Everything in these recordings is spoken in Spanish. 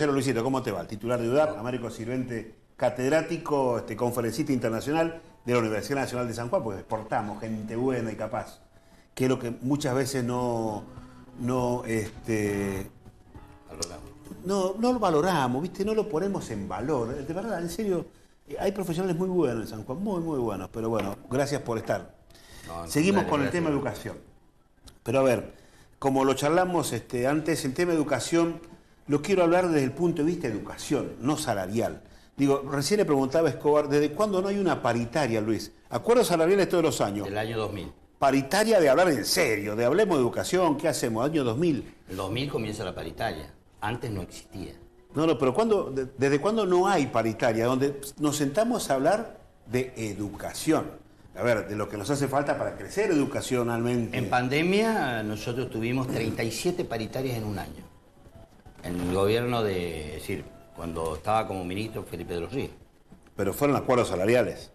Lucero. Luisito, ¿cómo te va? El titular de UDAP, Américo Sirvente, catedrático, conferencista internacional de la Universidad Nacional de San Juan, porque exportamos gente buena y capaz, que es lo que muchas veces no lo valoramos, ¿viste? No lo ponemos en valor. De verdad, en serio, hay profesionales muy buenos en San Juan, muy, muy buenos, pero bueno, gracias por estar. Seguimos con el tema educación. Pero a ver, como lo charlamos antes, el tema educación lo quiero hablar desde el punto de vista de educación, no salarial. Digo, recién le preguntaba a Escobar, ¿desde cuándo no hay una paritaria, Luis? Acuerdos salariales todos los años. Del año 2000. Paritaria de hablar en serio, de hablemos de educación, ¿qué hacemos? Año 2000. El 2000 comienza la paritaria. Antes no existía. No, pero ¿desde cuándo no hay paritaria? Donde nos sentamos a hablar de educación. A ver, de lo que nos hace falta para crecer educacionalmente. En pandemia nosotros tuvimos 37 paritarias en un año. En el gobierno es decir, cuando estaba como ministro Felipe de los Ríos. Pero fueron acuerdos salariales.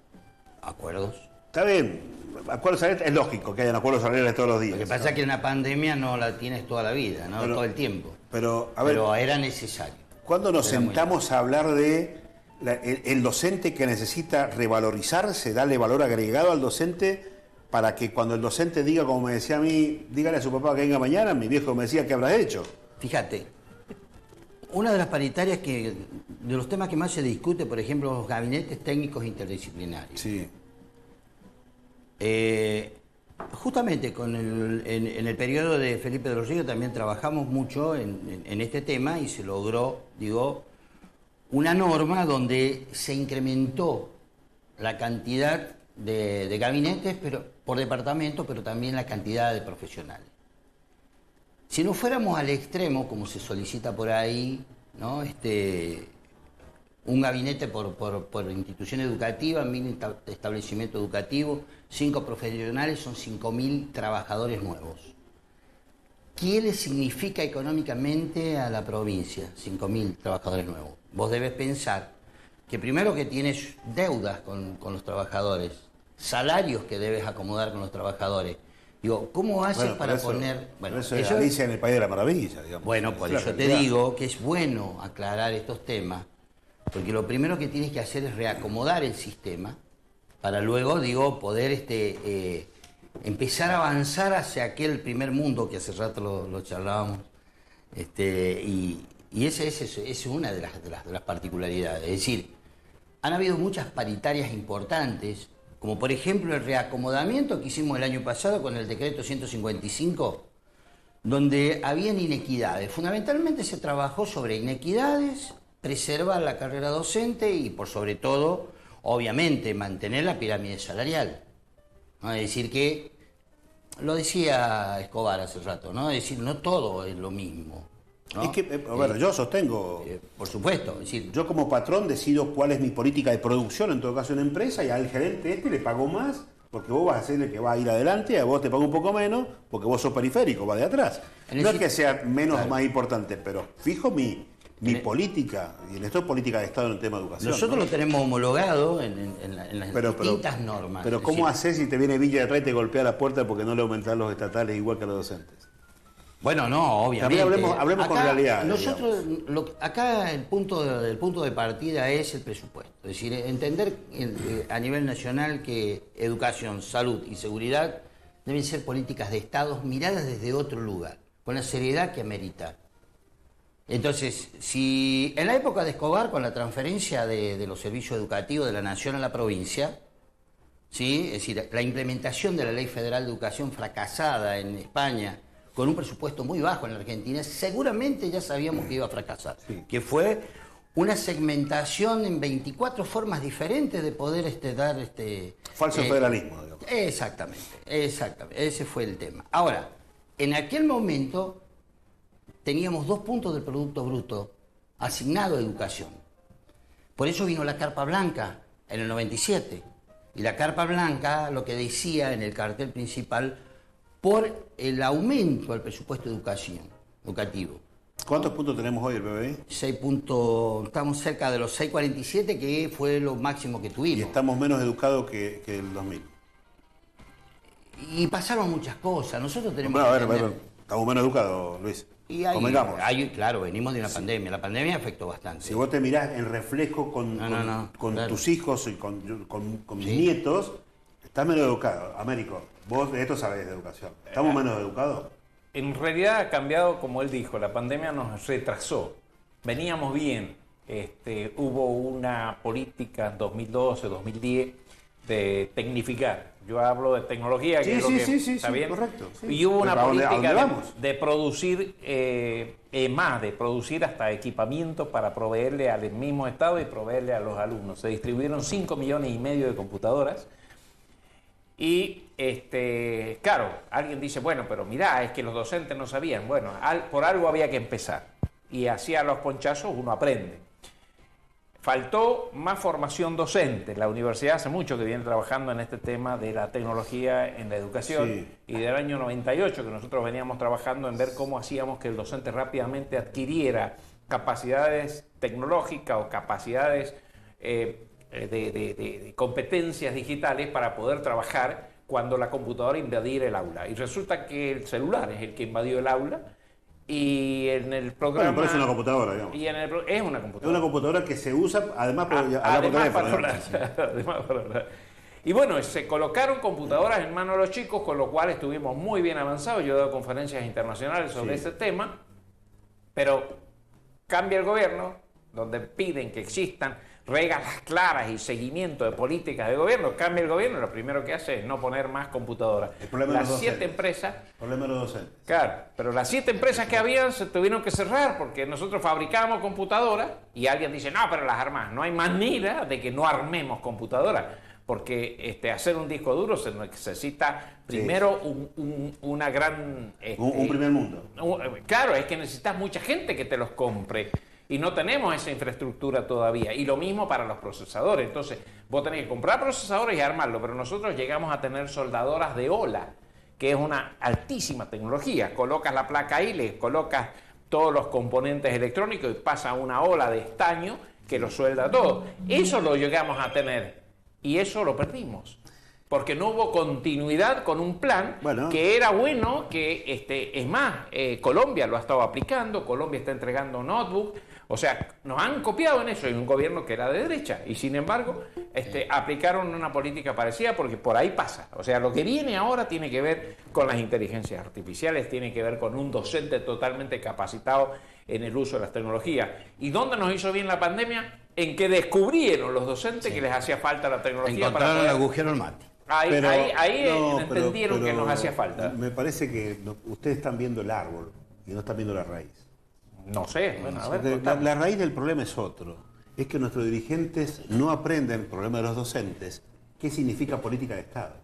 ¿Acuerdos? Está bien, acuerdos salariales es lógico que hayan acuerdos salariales todos los días. Lo que pasa es que una pandemia no la tienes toda la vida, ¿no? Todo el tiempo. Pero, a ver, pero era necesario. ¿Cuándo nos sentamos a hablar de el docente que necesita revalorizarse, darle valor agregado al docente para que cuando el docente diga, como me decía a mí, dígale a su papá que venga mañana, mi viejo me decía, ¿qué habrás hecho? Fíjate, una de las paritarias de los temas que más se discute, por ejemplo, los gabinetes técnicos interdisciplinarios. Sí. Justamente en el periodo de Felipe de los Ríos también trabajamos mucho en este tema y se logró, una norma donde se incrementó la cantidad de gabinetes por departamento, pero también la cantidad de profesionales. Si no fuéramos al extremo, como se solicita por ahí, ¿no? Un gabinete por institución educativa, 1000 establecimiento educativo, 5 profesionales, son 5000 trabajadores nuevos. ¿Qué le significa económicamente a la provincia 5000 trabajadores nuevos? Vos debes pensar que primero que tienes deudas con los trabajadores, salarios que debes acomodar con los trabajadores. Digo, ¿cómo haces para poner...? Bueno, eso es Alicia en el País de la Maravilla, digamos. Bueno, por eso te digo que es bueno aclarar estos temas, porque lo primero que tienes que hacer es reacomodar el sistema para luego, poder empezar a avanzar hacia aquel primer mundo que hace rato lo charlábamos. Y esa es una de las particularidades. Es decir, han habido muchas paritarias importantes, como por ejemplo el reacomodamiento que hicimos el año pasado con el decreto 155, donde habían inequidades. Fundamentalmente se trabajó sobre inequidades, preservar la carrera docente y por sobre todo, obviamente, mantener la pirámide salarial, ¿no? Es decir que, lo decía Escobar hace rato, ¿no? Es decir, no todo es lo mismo, ¿no? Es que, yo sostengo... por supuesto, es decir... Yo como patrón decido cuál es mi política de producción, en todo caso en empresa, y al gerente le pago más, porque vos vas a ser el que va a ir adelante, a vos te pago un poco menos, porque vos sos periférico, va de atrás. No es que sea menos o más importante, pero fijo mi política, y esto es política de Estado en el tema de educación. Nosotros lo tenemos homologado en las distintas normas. Pero ¿cómo haces si te viene Villa de Rey y te golpea la puerta porque no le aumentan los estatales igual que a los docentes? Bueno, no, obviamente. También hablemos acá, con realidad. Nosotros, acá el punto de partida es el presupuesto. Es decir, entender a nivel nacional que educación, salud y seguridad deben ser políticas de Estado miradas desde otro lugar, con la seriedad que amerita. Entonces, si en la época de Escobar, con la transferencia de los servicios educativos de la nación a la provincia, ¿sí? Es decir, la implementación de la Ley Federal de Educación fracasada en España, con un presupuesto muy bajo en la Argentina, seguramente ya sabíamos que iba a fracasar. Sí. Que fue una segmentación en 24 formas diferentes de poder dar... Falso federalismo, digamos. Exactamente. Ese fue el tema. Ahora, en aquel momento teníamos 2 puntos del Producto Bruto asignado a educación. Por eso vino la Carpa Blanca en el 97. Y la Carpa Blanca lo que decía en el cartel principal, por el aumento al presupuesto educativo. ¿Cuántos puntos tenemos hoy el PBI? 6 puntos, estamos cerca de los 6,47, que fue lo máximo que tuvimos. Y estamos menos educados que el 2000. Y pasaron muchas cosas, nosotros tenemos... Bueno, a ver, estamos menos educados, Luis. Y convengamos. Claro, venimos de una pandemia. La pandemia afectó bastante. Si vos te mirás en reflejo con claro. tus hijos y con mis nietos, estás menos educado. Américo, vos de esto sabés de educación. ¿Estamos menos educados? En realidad ha cambiado, como él dijo, la pandemia nos retrasó. Veníamos bien. Hubo una política en 2012, 2010 de tecnificar. Yo hablo de tecnología, que es lo que está bien. Correcto. Sí. Y hubo una ¿A dónde política de producir de producir hasta equipamientos para proveerle al mismo Estado y proveerle a los alumnos. Se distribuyeron 5,5 millones de computadoras. Y claro, alguien dice, bueno, pero mirá, es que los docentes no sabían. Bueno, por algo había que empezar. Y así a los ponchazos uno aprende. Faltó más formación docente. La universidad hace mucho que viene trabajando en este tema de la tecnología en la educación. Sí. Y del año 98 que nosotros veníamos trabajando en ver cómo hacíamos que el docente rápidamente adquiriera capacidades tecnológicas o capacidades de competencias digitales para poder trabajar cuando la computadora invadiera el aula. Y resulta que el celular es el que invadió el aula. Y en el programa... Bueno, pero es una computadora, digamos. Es una computadora. Es una computadora que se usa, además, por teléfono. Y bueno, se colocaron computadoras en manos de los chicos, con lo cual estuvimos muy bien avanzados. Yo he dado conferencias internacionales sobre ese tema, pero cambia el gobierno, donde piden que existan reglas claras y seguimiento de políticas de gobierno. Cambia el gobierno, lo primero que hace es no poner más computadoras. Las 7 empresas... El problema de los docentes. Claro, pero las 7 empresas que habían se tuvieron que cerrar porque nosotros fabricábamos computadoras y alguien dice, no, pero las armás. No hay manera de que no armemos computadoras, porque hacer un disco duro se necesita primero una gran... un primer mundo. Claro, es que necesitas mucha gente que te los compre. Y no tenemos esa infraestructura todavía. Y lo mismo para los procesadores. Entonces, vos tenés que comprar procesadores y armarlo. Pero nosotros llegamos a tener soldadoras de ola, que es una altísima tecnología. Colocas la placa ahí, le colocas todos los componentes electrónicos y pasa una ola de estaño que lo suelda todo. Eso lo llegamos a tener. Y eso lo perdimos. Porque no hubo continuidad con un plan que era bueno, que es más, Colombia lo ha estado aplicando, Colombia está entregando notebook. O sea, nos han copiado en eso, y un gobierno que era de derecha, y sin embargo aplicaron una política parecida porque por ahí pasa. O sea, lo que viene ahora tiene que ver con las inteligencias artificiales, tiene que ver con un docente totalmente capacitado en el uso de las tecnologías. ¿Y dónde nos hizo bien la pandemia? En que descubrieron los docentes que les hacía falta la tecnología. Encontraron el agujero al mate. Ahí entendieron que nos hacía falta. Me parece que ustedes están viendo el árbol y no están viendo la raíz. No sé, bueno, a ver. La raíz del problema es otro. Es que nuestros dirigentes no aprenden, el problema de los docentes, qué significa política de Estado.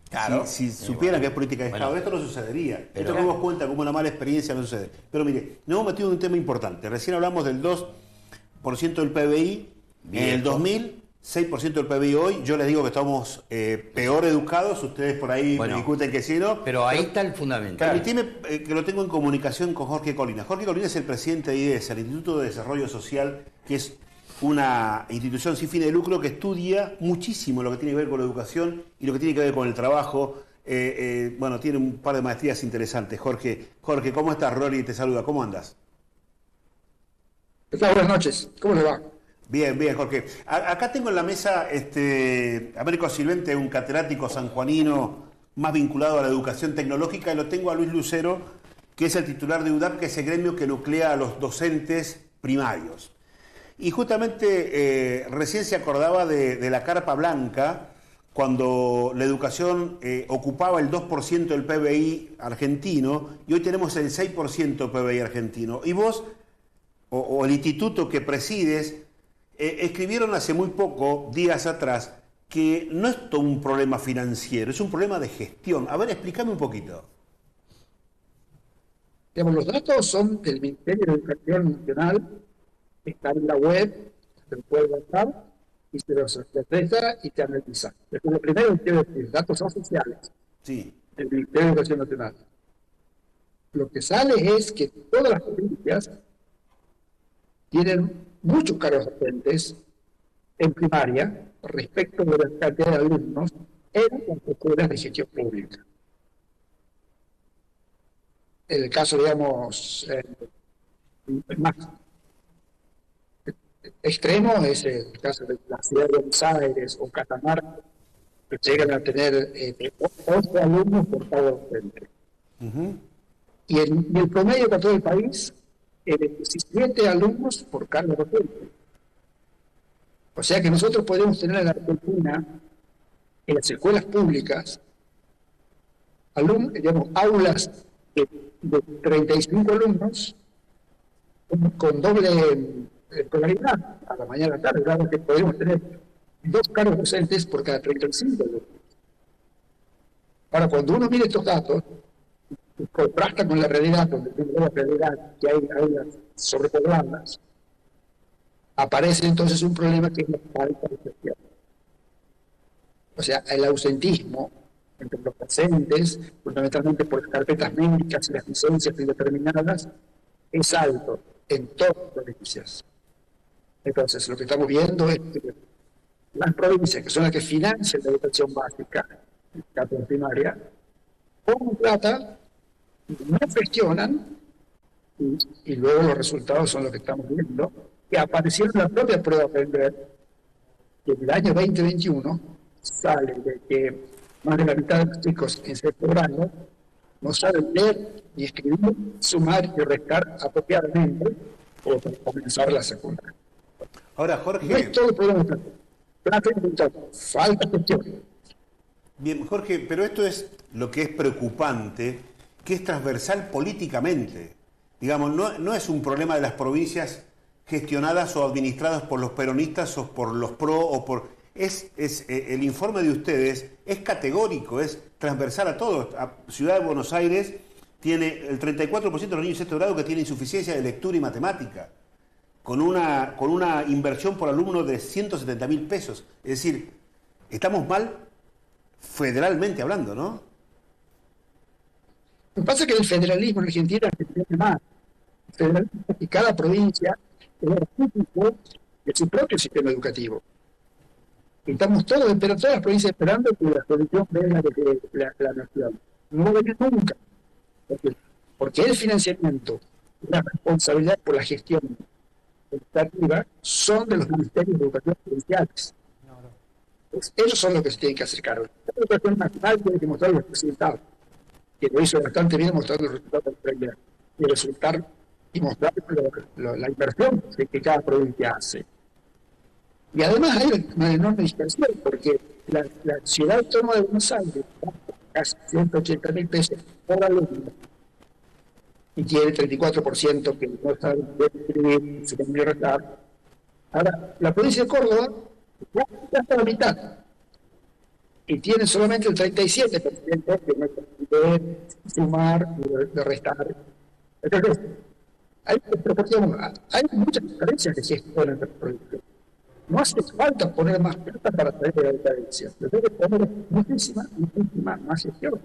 Claro. Si supieran qué es política de Estado, esto no sucedería. Esto que vos cuenta como una mala experiencia no sucede. Pero mire, nos hemos metido en un tema importante. Recién hablamos del 2% del PBI en el 2000. 6% del PBI hoy, yo les digo que estamos peor educados, ustedes por ahí me discuten que sí, ¿no? Pero ahí está el fundamento. Permitime que lo tengo en comunicación con Jorge Colina. Jorge Colina es el presidente de IDES, el Instituto de Desarrollo Social, que es una institución sin fines de lucro que estudia muchísimo lo que tiene que ver con la educación y lo que tiene que ver con el trabajo. Tiene un par de maestrías interesantes. Jorge, ¿cómo estás? Rory te saluda, ¿cómo andas? Buenas noches, ¿cómo le va? Bien, Jorge. Acá tengo en la mesa Américo Silvente, un catedrático sanjuanino más vinculado a la educación tecnológica, y lo tengo a Luis Lucero, que es el titular de UDAP, que es el gremio que nuclea a los docentes primarios. Y justamente recién se acordaba de la carpa blanca, cuando la educación ocupaba el 2% del PBI argentino, y hoy tenemos el 6% del PBI argentino. Y vos, o el instituto que presides, escribieron hace muy poco, días atrás, que no es todo un problema financiero, es un problema de gestión. A ver, explícame un poquito. Los datos son del Ministerio de Educación Nacional, están en la web, se puede bajar y se los expresa y se analiza. Lo primero que quiero decir, datos oficiales del Ministerio de Educación Nacional. Lo que sale es que todas las provincias tienen muchos cargos docentes en primaria respecto de la cantidad de alumnos en las escuelas de gestión pública. el caso, digamos, más extremo es el caso de la ciudad de Buenos Aires o Catamarca, que llegan a tener 11 alumnos por cada docente. Y el promedio para todo el país es de 17 alumnos por cada docente. O sea que nosotros podemos tener en la Argentina, en las escuelas públicas, digamos, aulas de 35 alumnos con doble escolaridad, a la mañana y a la tarde, claro que podemos tener 2 cargos docentes por cada 35 alumnos. Ahora, cuando uno mira estos datos, contrasta con la realidad, donde tenemos la realidad que hay aulas sobrepobladas, aparece entonces un problema que es la falta de gestión. O sea, el ausentismo entre los docentes, fundamentalmente por las carpetas médicas y las licencias indeterminadas, es alto en todas las provincias. Entonces, lo que estamos viendo es que las provincias, que son las que financian la educación básica, la primaria, ponen plata, no gestionan, y luego los resultados son los que estamos viendo, que aparecieron en la propia prueba Aprender, que en el año 2021 sale de que más de la mitad de los chicos en sexto grado no saben leer ni escribir, sumar y restar apropiadamente o para comenzar la secundaria. Ahora, Jorge... No es todo el problema de plata, falta gestión. Bien, Jorge, pero esto es lo que es preocupante, que es transversal políticamente. Digamos, no es un problema de las provincias gestionadas o administradas por los peronistas o por los pro o por... el informe de ustedes es categórico, es transversal a todos. Ciudad de Buenos Aires tiene el 34% de los niños de sexto grado que tienen insuficiencia de lectura y matemática, con una inversión por alumno de 170.000 pesos. Es decir, estamos mal federalmente hablando, ¿no? Lo que pasa es que el federalismo en Argentina tiene más. El federalismo es que cada provincia es artífice de su propio sistema educativo. Y estamos todas las provincias esperando que la solución venga desde la nación. No va a venir nunca. Porque el financiamiento y la responsabilidad por la gestión educativa son de los ministerios de educación provinciales. Pues ellos son los que se tienen que hacer cargo. La educación nacional tiene que mostrar los resultados, que lo hizo bastante bien mostrando los resultados del Premier, y resultar y mostrar la inversión que cada provincia hace. Y además hay una enorme dispersión, porque la ciudad autónoma de Buenos Aires casi 180.000 pesos por alumno y tiene 34% que no sabe escribir, se puede restar. Ahora, la provincia de Córdoba ya está a la mitad y tiene solamente el 37% que no puede sumar y de restar. Entonces, hay muchas diferencias de gestión entre las provincias. No hace falta poner más plata para traer la decadencia. Se debe poner muchísima más gestión.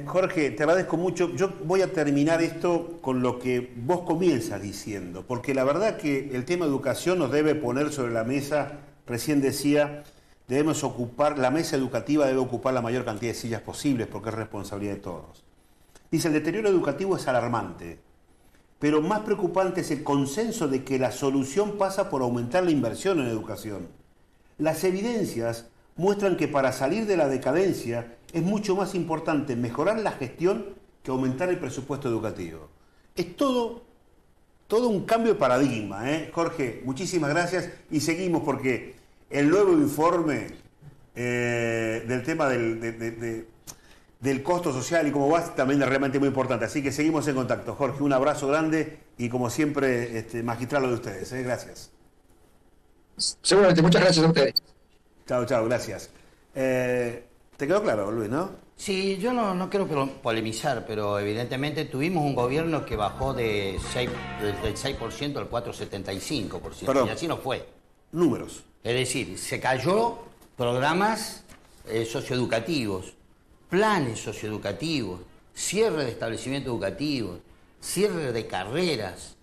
Jorge, te agradezco mucho. Yo voy a terminar esto con lo que vos comienzas diciendo, porque la verdad que el tema de educación nos debe poner sobre la mesa. Recién decía, la mesa educativa debe ocupar la mayor cantidad de sillas posibles, porque es responsabilidad de todos. Dice, el deterioro educativo es alarmante, pero más preocupante es el consenso de que la solución pasa por aumentar la inversión en educación. Las evidencias muestran que para salir de la decadencia es mucho más importante mejorar la gestión que aumentar el presupuesto educativo. Es todo un cambio de paradigma, ¿eh? Jorge, muchísimas gracias y seguimos porque el nuevo informe del tema del costo social y cómo va también es realmente muy importante. Así que seguimos en contacto. Jorge, un abrazo grande y como siempre magistral lo de ustedes. Gracias. Seguramente, muchas gracias a ustedes. Chao, gracias. ¿Te quedó claro, Luis, no? Sí, yo no quiero polemizar, pero evidentemente tuvimos un gobierno que bajó del 6% al 4,75%. Perdón. Y así no fue. Números. Es decir, se cayó programas socioeducativos, planes socioeducativos, cierre de establecimientos educativos, cierre de carreras,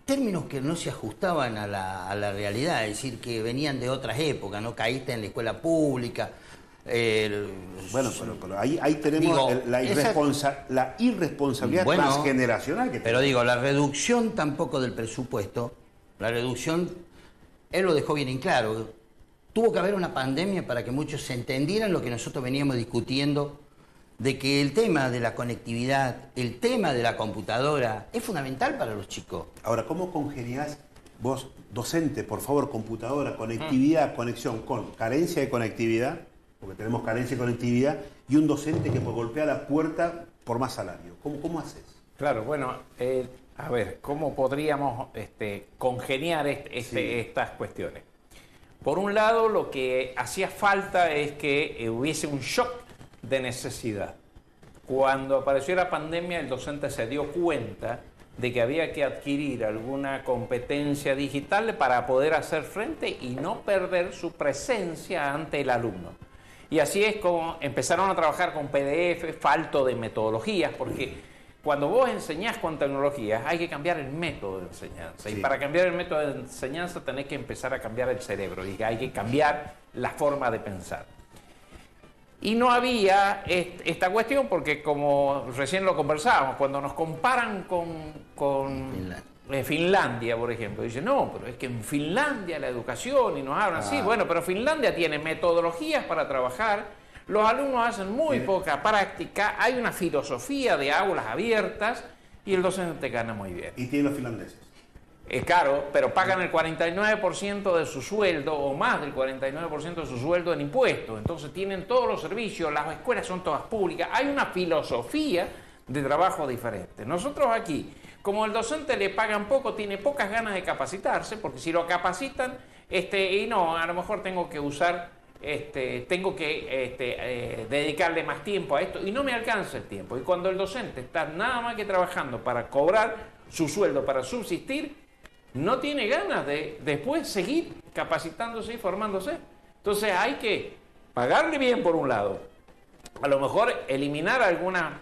términos que no se ajustaban a la realidad, es decir, que venían de otras épocas, ¿no? Caíste en la escuela pública, Bueno, pero ahí tenemos la irresponsabilidad transgeneracional que pero digo, la reducción tampoco del presupuesto, la reducción, él lo dejó bien en claro. Tuvo que haber una pandemia para que muchos entendieran lo que nosotros veníamos discutiendo, de que el tema de la conectividad, el tema de la computadora, es fundamental para los chicos. Ahora, ¿cómo congeniás vos, docente, por favor, computadora, conectividad, conexión, con carencia de conectividad, porque tenemos carencia de conectividad, y un docente que golpea la puerta por más salario? ¿Cómo haces? Claro, bueno, a ver, ¿cómo podríamos congeniar estas cuestiones? Por un lado, lo que hacía falta es que hubiese un shock de necesidad. Cuando apareció la pandemia, el docente se dio cuenta de que había que adquirir alguna competencia digital para poder hacer frente y no perder su presencia ante el alumno. Y así es como empezaron a trabajar con PDF, falto de metodologías, porque cuando vos enseñás con tecnologías hay que cambiar el método de enseñanza. Sí. Y para cambiar el método de enseñanza tenés que empezar a cambiar el cerebro y hay que cambiar la forma de pensar. Y no había esta cuestión porque, como recién lo conversábamos, cuando nos comparan con Finlandia, por ejemplo, dicen, no, pero es que en Finlandia la educación, y nos hablan, sí, bueno, pero Finlandia tiene metodologías para trabajar, los alumnos hacen muy poca práctica, hay una filosofía de aulas abiertas y el docente gana muy bien. ¿Y tienen los finlandeses? Es caro, pero pagan el 49% de su sueldo o más del 49% de su sueldo en impuestos. Entonces tienen todos los servicios, las escuelas son todas públicas. Hay una filosofía de trabajo diferente. Nosotros aquí, como el docente le pagan poco, tiene pocas ganas de capacitarse, porque si lo capacitan, y no, a lo mejor tengo que usar, dedicarle más tiempo a esto y no me alcanza el tiempo. Y cuando el docente está nada más que trabajando para cobrar su sueldo, para subsistir, no tiene ganas de después seguir capacitándose y formándose. Entonces hay que pagarle bien por un lado, a lo mejor eliminar alguna,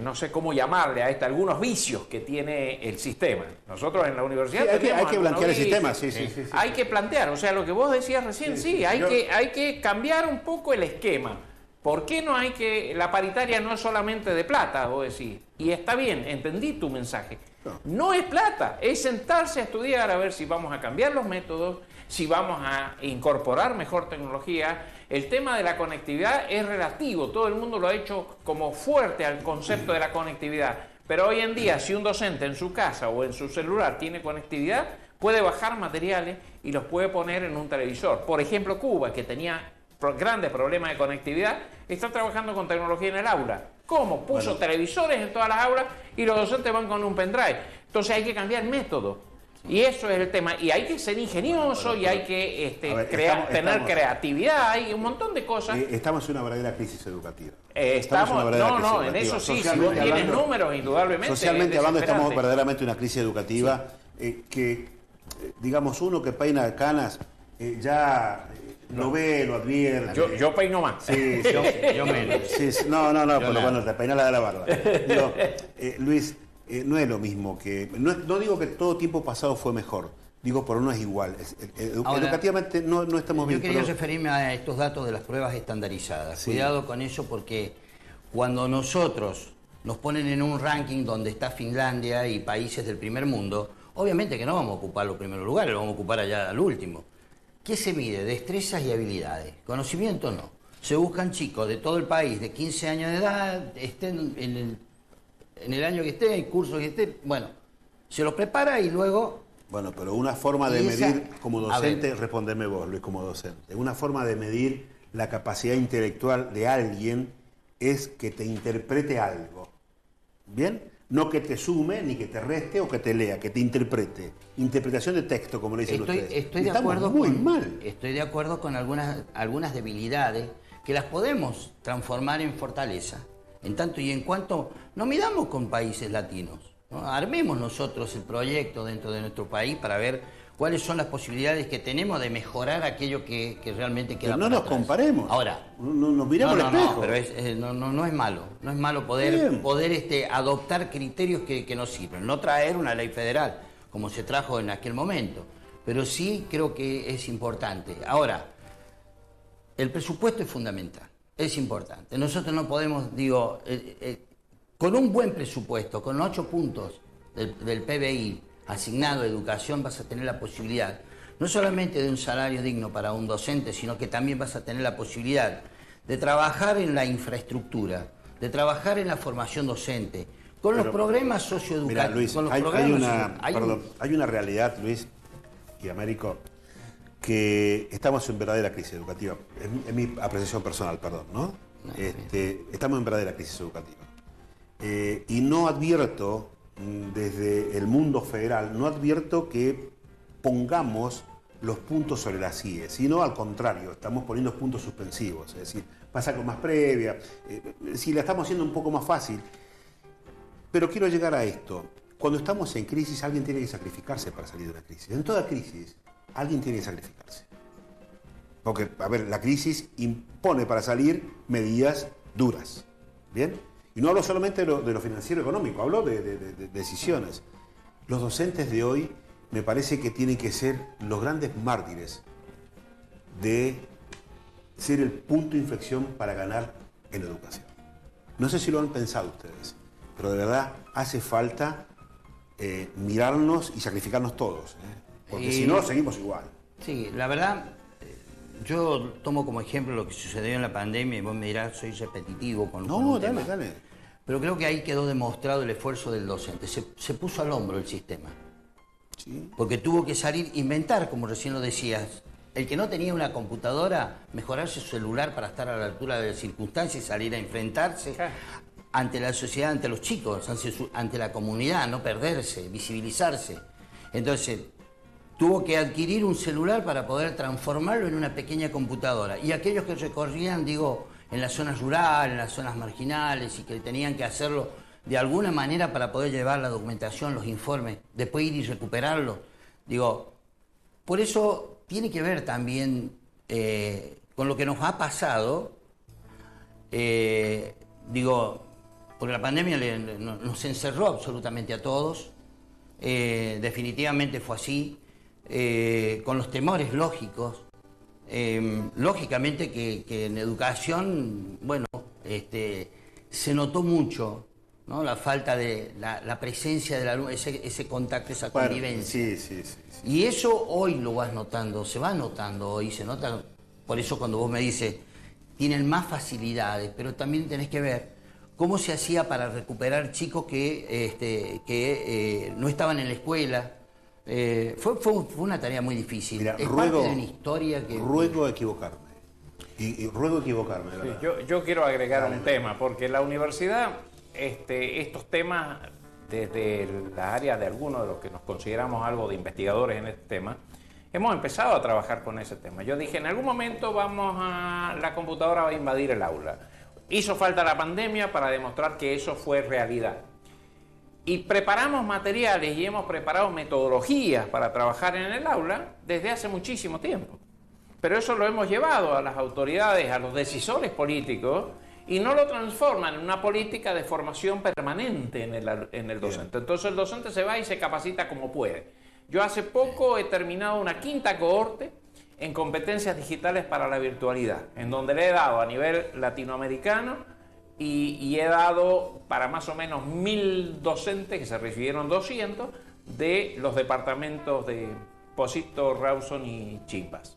no sé cómo llamarle a algunos vicios que tiene el sistema. Nosotros en la universidad hay que blanquear el sistema, sí. Hay que plantear, o sea, lo que vos decías recién, hay que cambiar un poco el esquema. ¿Por qué no hay que, la paritaria no es solamente de plata, vos decís? Y está bien, entendí tu mensaje. No es plata, es sentarse a estudiar a ver si vamos a cambiar los métodos, si vamos a incorporar mejor tecnología. El tema de la conectividad es relativo, todo el mundo lo ha hecho como fuerte al concepto de la conectividad. Pero hoy en día, si un docente en su casa o en su celular tiene conectividad, puede bajar materiales y los puede poner en un televisor. Por ejemplo, Cuba, que tenía grandes problemas de conectividad, está trabajando con tecnología en el aula. ¿Cómo? Puso televisores en todas las aulas y los docentes van con un pendrive. Entonces hay que cambiar método. Y eso es el tema. Y hay que ser ingenioso y hay que tener creatividad. Hay un montón de cosas. Estamos en una verdadera crisis educativa. En eso sí. Si vos tienes números, indudablemente. Socialmente hablando, estamos verdaderamente en una crisis educativa que, digamos, uno que peina canas ya... Lo ve, lo advierte. Yo peino más. Sí, yo menos. Pero bueno, te peinas la de la barba. Digo, Luis, no es lo mismo que... No digo que todo tiempo pasado fue mejor. Digo, pero no es igual. Ahora, educativamente no estamos bien. Yo quería referirme a estos datos de las pruebas estandarizadas. Sí. Cuidado con eso porque cuando nosotros nos ponen en un ranking donde está Finlandia y países del primer mundo, obviamente que no vamos a ocupar los primeros lugares, lo vamos a ocupar allá al último. ¿Qué se mide? Destrezas y habilidades. Conocimiento no. Se buscan chicos de todo el país, de 15 años de edad, estén en el año que esté, el curso que esté, bueno, se los prepara y luego... Bueno, pero una forma de medir como docente, respondeme vos, Luis, como docente, una forma de medir la capacidad intelectual de alguien es que te interprete algo. ¿Bien? No que te sume, ni que te reste o que te lea, que te interprete. Interpretación de texto, como le dicen ustedes. Estoy de acuerdo con algunas debilidades que las podemos transformar en fortaleza. En tanto y en cuanto nos midamos con países latinos, ¿no? Armemos nosotros el proyecto dentro de nuestro país para ver cuáles son las posibilidades que tenemos de mejorar aquello que realmente queda. Pero no nos comparemos. Ahora, nos miramos al espejo. Pero no es malo. No es malo poder adoptar criterios que nos sirven. No traer una ley federal, como se trajo en aquel momento. Pero sí creo que es importante. Ahora, el presupuesto es fundamental, es importante. Nosotros no podemos, con un buen presupuesto, con 8 puntos del PBI asignado a educación, vas a tener la posibilidad, no solamente de un salario digno para un docente, sino que también vas a tener la posibilidad de trabajar en la infraestructura, de trabajar en la formación docente, con los programas socioeducativos. Mira, Luis, con los hay una realidad, Luis y Américo, que estamos en verdadera crisis educativa. Es mi apreciación personal, perdón, ¿no? Estamos en verdadera crisis educativa. Y no advierto, desde el mundo federal, no advierto que pongamos los puntos sobre las IES, sino al contrario, estamos poniendo puntos suspensivos, es decir, pasa con más previa, si la estamos haciendo un poco más fácil. Pero quiero llegar a esto. Cuando estamos en crisis, alguien tiene que sacrificarse para salir de una crisis. En toda crisis, alguien tiene que sacrificarse. Porque, a ver, la crisis impone para salir medidas duras. ¿Bien? Y no hablo solamente de lo financiero económico, hablo de decisiones. Los docentes de hoy me parece que tienen que ser los grandes mártires de ser el punto de inflexión para ganar en la educación. No sé si lo han pensado ustedes, pero de verdad hace falta mirarnos y sacrificarnos todos, porque si no, seguimos igual. Sí, la verdad, yo tomo como ejemplo lo que sucedió en la pandemia, y vos me dirás, soy repetitivo con No, el tema. dale. Pero creo que ahí quedó demostrado el esfuerzo del docente. Se puso al hombro el sistema. Sí. Porque tuvo que salir, inventar, como recién lo decías. El que no tenía una computadora, mejorarse su celular para estar a la altura de las circunstancias y salir a enfrentarse ante la sociedad, ante los chicos, ante la comunidad, no perderse, visibilizarse. Entonces, tuvo que adquirir un celular para poder transformarlo en una pequeña computadora. Y aquellos que recorrían, en las zonas rurales, en las zonas marginales, y que tenían que hacerlo de alguna manera para poder llevar la documentación, los informes, después ir y recuperarlo. Por eso tiene que ver también con lo que nos ha pasado, porque la pandemia nos encerró absolutamente a todos, definitivamente fue así, con los temores lógicos. Lógicamente que en educación, se notó mucho, ¿no? La falta de la presencia del alumno, ese contacto, esa convivencia. Sí. Y eso hoy lo vas notando, se va notando hoy, se nota. Por eso cuando vos me dices, tienen más facilidades, pero también tenés que ver cómo se hacía para recuperar chicos que no estaban en la escuela. Fue una tarea muy difícil. Mira, es parte de una historia que... Ruego equivocarme. Y ruego equivocarme, Sí, ¿verdad? yo quiero agregar un tema, porque la universidad, estos temas, desde la área de algunos de los que nos consideramos algo de investigadores en este tema, hemos empezado a trabajar con ese tema. Yo dije, en algún momento la computadora va a invadir el aula. Hizo falta la pandemia para demostrar que eso fue realidad. Y preparamos materiales y hemos preparado metodologías para trabajar en el aula desde hace muchísimo tiempo. Pero eso lo hemos llevado a las autoridades, a los decisores políticos, y no lo transforman en una política de formación permanente en el docente. Entonces el docente se va y se capacita como puede. Yo hace poco he terminado una 5ª cohorte en competencias digitales para la virtualidad, en donde le he dado a nivel latinoamericano y he dado para más o menos 1000 docentes, que se recibieron 200, de los departamentos de Pocito, Rawson y Chimbas.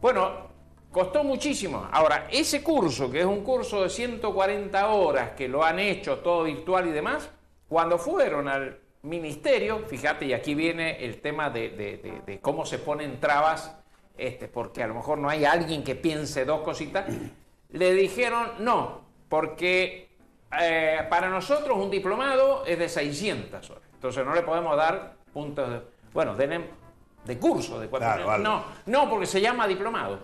Bueno, costó muchísimo. Ahora, ese curso, que es un curso de 140 horas, que lo han hecho todo virtual y demás, cuando fueron al ministerio, fíjate, y aquí viene el tema de cómo se ponen trabas, porque a lo mejor no hay alguien que piense dos cositas, le dijeron no, porque para nosotros un diplomado es de 600 horas, entonces no le podemos dar puntos de curso de 4 años. Vale. No, porque se llama diplomado.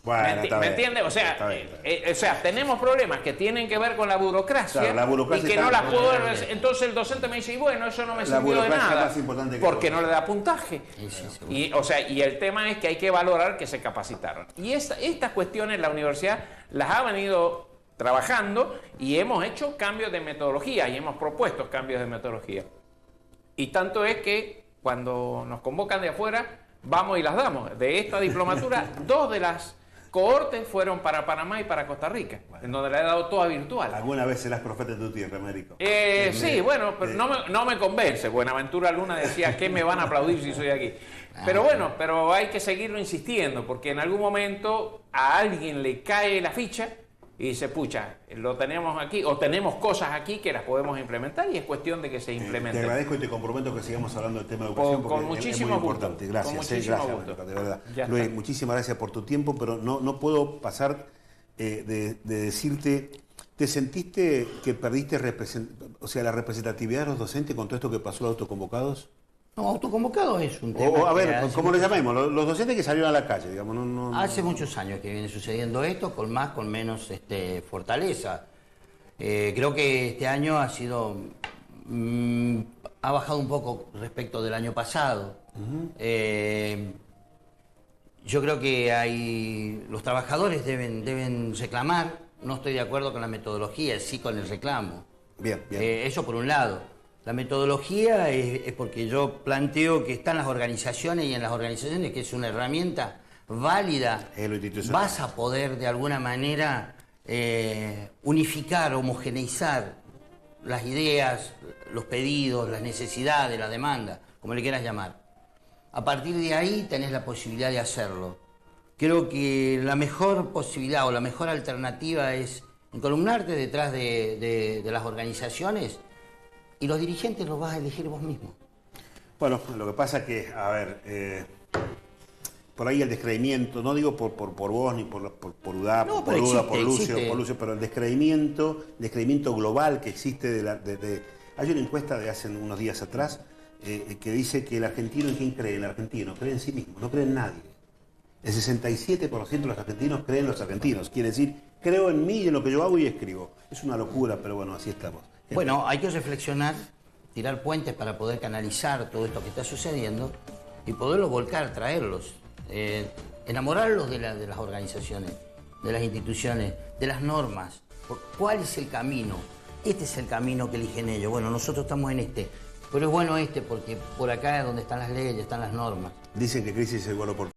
Bueno, ¿Me entiendes? O sea, tenemos problemas que tienen que ver con la burocracia, claro, la burocracia y que no las puedo... Entonces el docente me dice, y bueno, eso no me sirvió de nada, más importante que porque no le da puntaje. Sí. Y el tema es que hay que valorar que se capacitaron. Y estas cuestiones la universidad las ha venido trabajando y hemos hecho cambios de metodología y hemos propuesto cambios de metodología. Y tanto es que cuando nos convocan de afuera, vamos y las damos. De esta diplomatura, 2 de las cohortes fueron para Panamá y para Costa Rica, en donde le he dado toda virtual. ¿Alguna vez serás profeta de tu tierra, Américo? Sí, bueno, pero no me convence. Buenaventura Luna decía que me van a aplaudir si soy aquí. Pero bueno, pero hay que seguirlo insistiendo, porque en algún momento a alguien le cae la ficha y dice, pucha, lo tenemos aquí, o tenemos cosas aquí que las podemos implementar, y es cuestión de que se implementen. Te agradezco y te comprometo que sigamos hablando del tema de educación, porque con muchísimo es muy importante. gusto. Gracias, Con muchísimo gracias, gusto. Américo, de verdad. Luis, muchísimas gracias por tu tiempo, pero no puedo pasar de decirte, ¿te sentiste que perdiste la representatividad de los docentes con todo esto que pasó los autoconvocados? No, autoconvocado es un tema. O a ver, ¿cómo lo llamemos? Los docentes que salieron a la calle, digamos. Hace muchos años que viene sucediendo esto, con más, con menos fortaleza. Creo que este año ha sido. Ha bajado un poco respecto del año pasado. Yo creo que los trabajadores deben reclamar. No estoy de acuerdo con la metodología, sí con el reclamo. Bien. Eso por un lado. La metodología es porque yo planteo que están las organizaciones, y en las organizaciones, que es una herramienta válida, vas a poder de alguna manera unificar, homogeneizar las ideas, los pedidos, las necesidades, la demanda, como le quieras llamar. A partir de ahí tenés la posibilidad de hacerlo. Creo que la mejor posibilidad o la mejor alternativa es encolumnarte detrás de las organizaciones, y los dirigentes los vas a elegir vos mismo. Bueno, lo que pasa es que, a ver, por ahí el descreimiento, no digo por vos ni por UDAP, No, por Lucio, existe. pero el descreimiento global que existe hay una encuesta de hace unos días atrás que dice que el argentino, ¿en quién cree? El argentino cree en sí mismo, no cree en nadie. El 67% de los argentinos creen en los argentinos, quiere decir, creo en mí y en lo que yo hago y escribo. Es una locura, pero bueno, así estamos. Bueno, hay que reflexionar, tirar puentes para poder canalizar todo esto que está sucediendo y poderlo volcar, traerlos, enamorarlos de las organizaciones, de las instituciones, de las normas. ¿Cuál es el camino? Este es el camino que eligen ellos. Bueno, nosotros estamos en este, pero es bueno porque por acá es donde están las leyes, están las normas. Dicen que crisis es igual oportunidad.